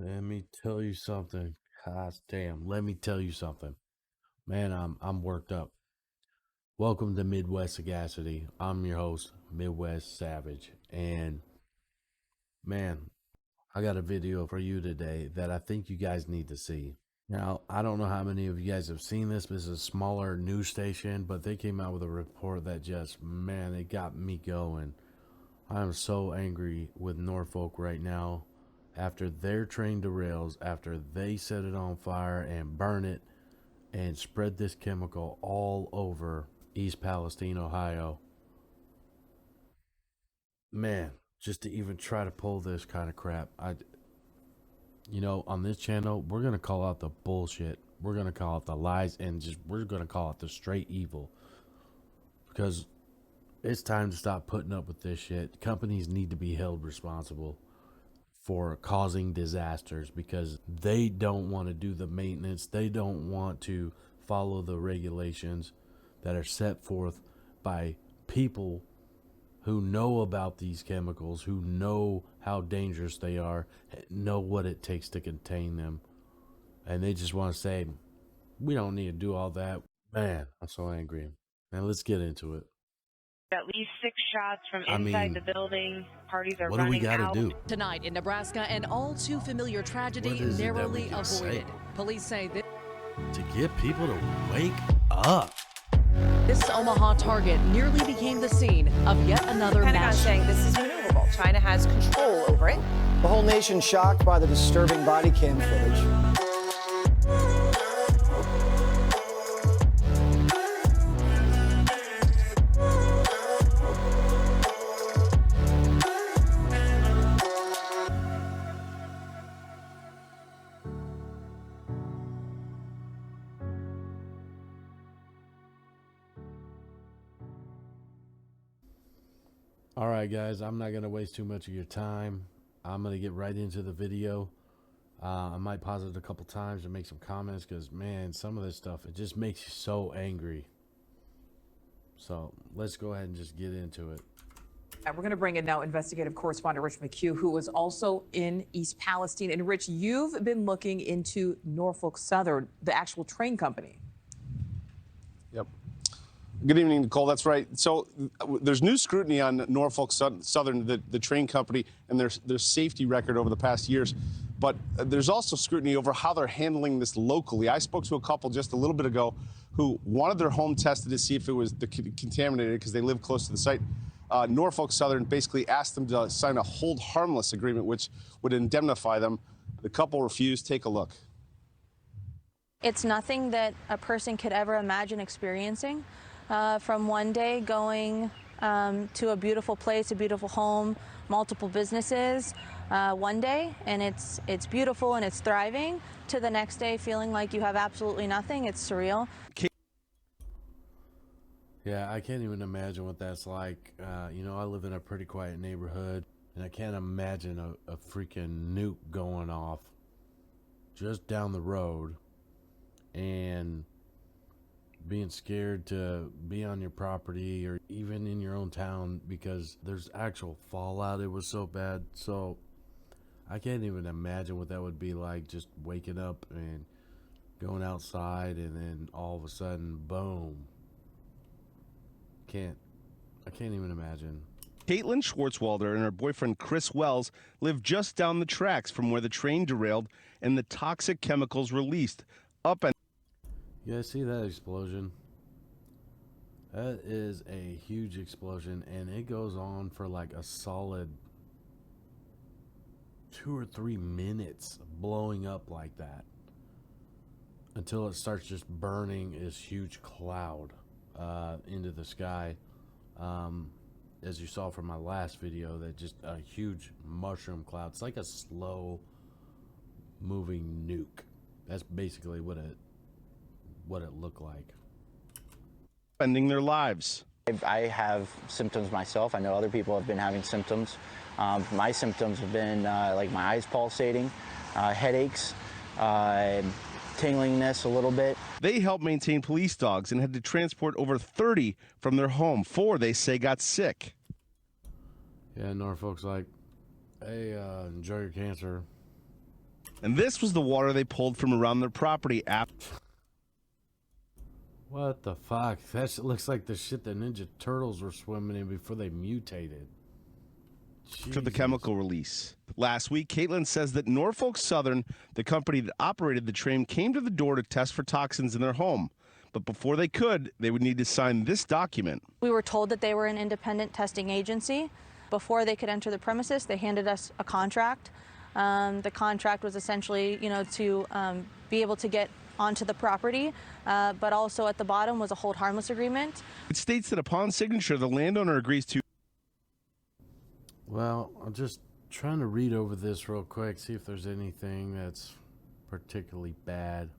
Let me tell you something. God damn. Let me tell you something. Man, I'm worked up. Welcome to Midwest Sagacity. I'm your host, Midwest Savage. And man, I got a video for you today that I think you guys need to see. Now, I don't know how many of you guys have seen this. This is a smaller news station, but they came out with a report that just, man, it got me going. I'm so angry with Norfolk right now after their train derails, after they set it on fire and burn it and spread this chemical all over East Palestine, Ohio. Man, just to even try to pull this kind of crap, on this channel, we're going to call out the bullshit. We're going to call out the lies and we're going to call it the straight evil because it's time to stop putting up with this shit. Companies need to be held responsible for causing disasters because they don't want to do the maintenance. They don't want to follow the regulations that are set forth by people who know about these chemicals, who know how dangerous they are, know what it takes to contain them. And they just want to say, we don't need to do all that. Man, I'm so angry. Now let's get into it. At least 6 shots from inside the building. Parties are what do we running got to out. do? Tonight in Nebraska, an all too familiar tragedy What is it that we narrowly can avoided. say? Police say To get people to wake up. this Omaha target nearly became the scene of yet another Pentagon mass saying this is maneuverable. China has control over it. The whole nation shocked by the disturbing body cam footage. All right, guys, I'm not going to waste too much of your time. I'm going to get right into the video. I might pause it a couple times and make some comments because, man, some of this stuff, it just makes you so angry. So let's go ahead and just get into it. And we're going to bring in now investigative correspondent Rich McHugh, who was also in East Palestine. And Rich, you've been looking into Norfolk Southern, the actual train company. Yep. Good evening, Nicole. That's right. So there's new scrutiny on Norfolk Southern, the train company, and their safety record over the past years. But there's also scrutiny over how they're handling this locally. I spoke to a couple just a little bit ago who wanted their home tested to see if it was contaminated because they live close to the site. Norfolk Southern basically asked them to sign a hold harmless agreement, which would indemnify them. The couple refused. Take a look. It's nothing that a person could ever imagine experiencing. From one day going to a beautiful place, a beautiful home, multiple businesses, one day, and it's beautiful and it's thriving, to the next day feeling like you have absolutely nothing. It's surreal. Yeah, I can't even imagine what that's like. I live in a pretty quiet neighborhood, and I can't imagine a freaking nuke going off just down the road and being scared to be on your property or even in your own town because there's actual fallout. It was so bad. So I can't even imagine what that would be like, just waking up and going outside and then all of a sudden, boom. I can't even imagine. Caitlin Schwartzwalder and her boyfriend Chris Wells live just down the tracks from where the train derailed and the toxic chemicals released up and You guys see that explosion? That is a huge explosion, and it goes on for like a solid 2 or 3 minutes blowing up like that until it starts just burning this huge cloud into the sky. As you saw from my last video, that just a huge mushroom cloud. It's like a slow moving nuke. That's basically what it looked like. ending their lives. I have symptoms myself. I know other people have been having symptoms. My symptoms have been like my eyes pulsating, headaches, tinglingness a little bit. They help maintain police dogs and had to transport over 30 from their home. 4, they say, got sick. Yeah, Norfolk's like, hey, enjoy your cancer. And this was the water they pulled from around their property after. What the fuck? That shit looks like the shit the Ninja Turtles were swimming in before they mutated. For the chemical release. Last week, Caitlin says that Norfolk Southern, the company that operated the train, came to the door to test for toxins in their home. But before they could, they would need to sign this document. We were told that they were an independent testing agency. Before they could enter the premises, they handed us a contract. The contract was essentially, to be able to get onto the property, but also at the bottom was a hold harmless agreement. It states that upon signature, the landowner agrees to. Well, I'm just trying to read over this real quick, see if there's anything that's particularly bad.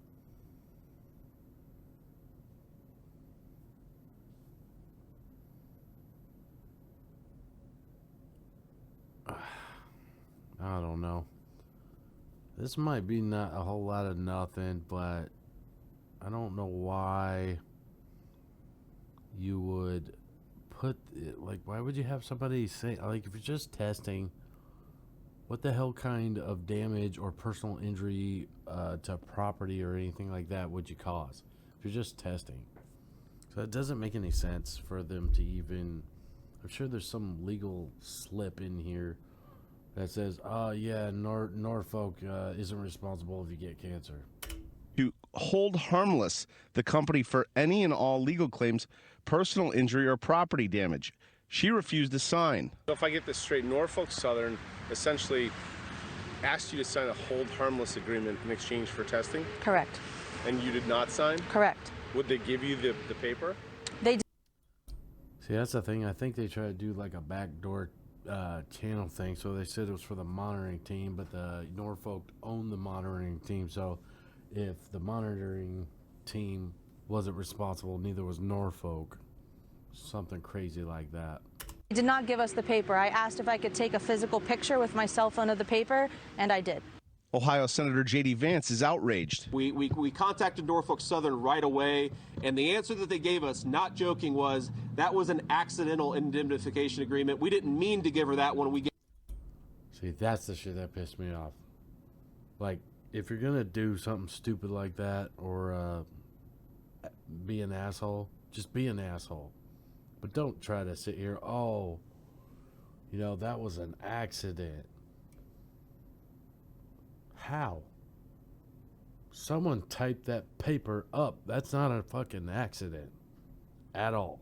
I don't know. This might be not a whole lot of nothing, but I don't know why you would put it, like, why would you have somebody say, like, if you're just testing, what the hell kind of damage or personal injury to property or anything like that would you cause if you're just testing? So it doesn't make any sense for them to even, I'm sure there's some legal slip in here that says, oh yeah, Norfolk isn't responsible if you get cancer. To hold harmless the company for any and all legal claims, personal injury, or property damage. She refused to sign. So if I get this straight, Norfolk Southern essentially asked you to sign a hold harmless agreement in exchange for testing? Correct. And you did not sign? Correct. Would they give you the paper? They did. See, that's the thing. I think they tried to do like a backdoor channel thing. So they said it was for the monitoring team, but the Norfolk owned the monitoring team. So if the monitoring team wasn't responsible, neither was Norfolk. Something crazy like that. They did not give us the paper. I asked if I could take a physical picture with my cell phone of the paper, and I did. Ohio Senator J.D. Vance is outraged. We contacted Norfolk Southern right away, and the answer that they gave us, not joking, was that was an accidental indemnification agreement. We didn't mean to give her that one. See, that's the shit that pissed me off. Like, if you're gonna do something stupid like that or be an asshole, just be an asshole. But don't try to sit here, oh, that was an accident. How? Someone typed that paper up. That's not a fucking accident at all.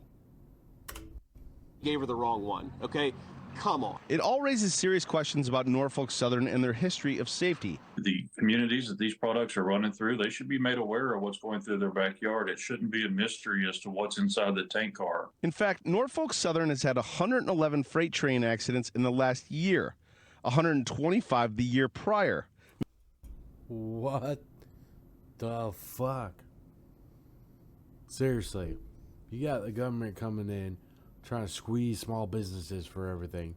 Gave her the wrong one, okay? Come on. It all raises serious questions about Norfolk Southern and their history of safety. The communities that these products are running through, they should be made aware of what's going through their backyard. It shouldn't be a mystery as to what's inside the tank car. In fact, Norfolk Southern has had 111 freight train accidents in the last year, 125 the year prior. What the fuck? Seriously, you got the government coming in trying to squeeze small businesses for everything,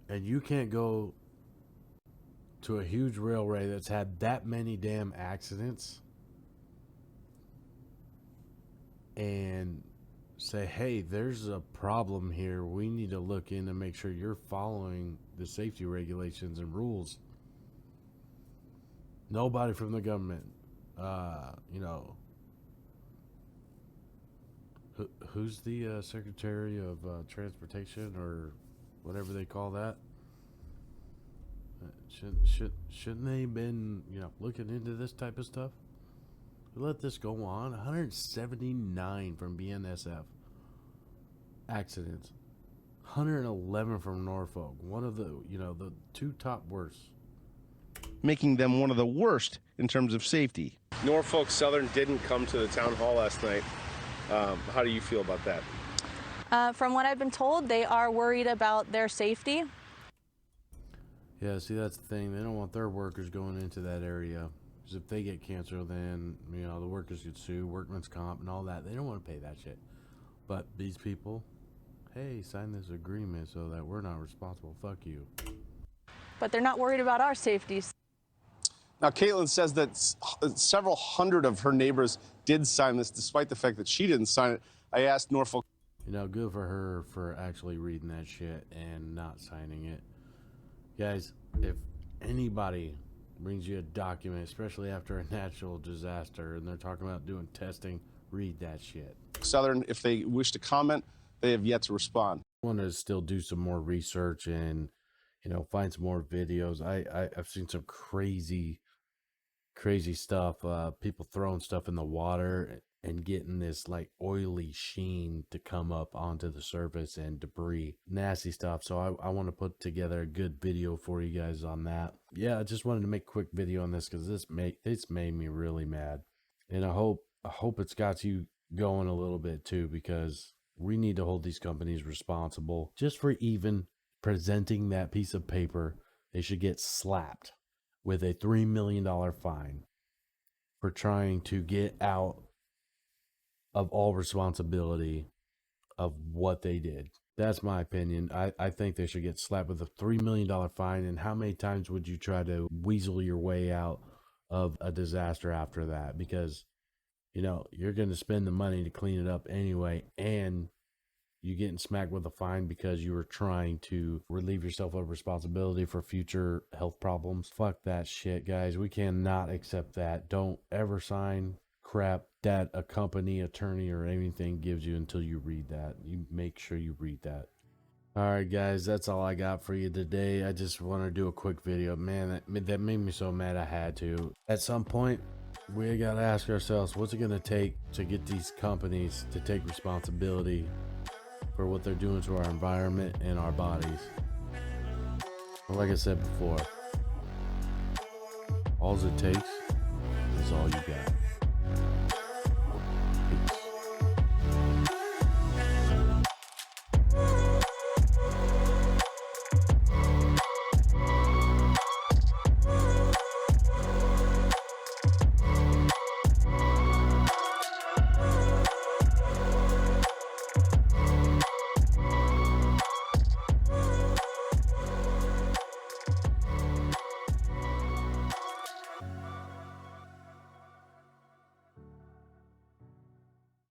and you can't go to a huge railway that's had that many damn accidents and say, hey, there's a problem here, we need to look in and make sure you're following the safety regulations and rules. Nobody from the government, who's the Secretary of Transportation or whatever they call that? Shouldn't they been looking into this type of stuff? Let this go on. 179 from BNSF accidents, 111 from Norfolk. One of the the two top worst, making them one of the worst in terms of safety. Norfolk Southern didn't come to the town hall last night. How do you feel about that? From what I've been told, they are worried about their safety. Yeah, see, that's the thing. They don't want their workers going into that area. Because if they get cancer, then, the workers could sue, workman's comp and all that. They don't want to pay that shit. But these people, hey, sign this agreement so that we're not responsible. Fuck you. But they're not worried about our safety. Now, Caitlin says that several hundred of her neighbors did sign this, despite the fact that she didn't sign it. I asked Norfolk. Good for her for actually reading that shit and not signing it. Guys, if anybody brings you a document, especially after a natural disaster, and they're talking about doing testing, read that shit. Southern, if they wish to comment, they have yet to respond. I want to still do some more research and, find some more videos. I've seen some crazy stuff. People throwing stuff in the water and getting this like oily sheen to come up onto the surface and debris. Nasty stuff. So I want to put together a good video for you guys on that. Yeah, I just wanted to make a quick video on this because this made me really mad. And I hope it's got you going a little bit too, because we need to hold these companies responsible just for even presenting that piece of paper. They should get slapped with a $3 million fine for trying to get out of all responsibility of what they did. That's my opinion. I think they should get slapped with a $3 million fine. And how many times would you try to weasel your way out of a disaster after that? Because, you're going to spend the money to clean it up anyway, and you getting smacked with a fine because you were trying to relieve yourself of responsibility for future health problems. Fuck that shit, guys. We cannot accept that. Don't ever sign crap that a company, attorney, or anything gives you until you read that. You make sure you read that. All right, guys, that's all I got for you today. I just want to do a quick video. Man, that made me so mad I had to. At some point, we got to ask ourselves, what's it going to take to get these companies to take responsibility for what they're doing to our environment and our bodies? Well, like I said before, all it takes is all you got.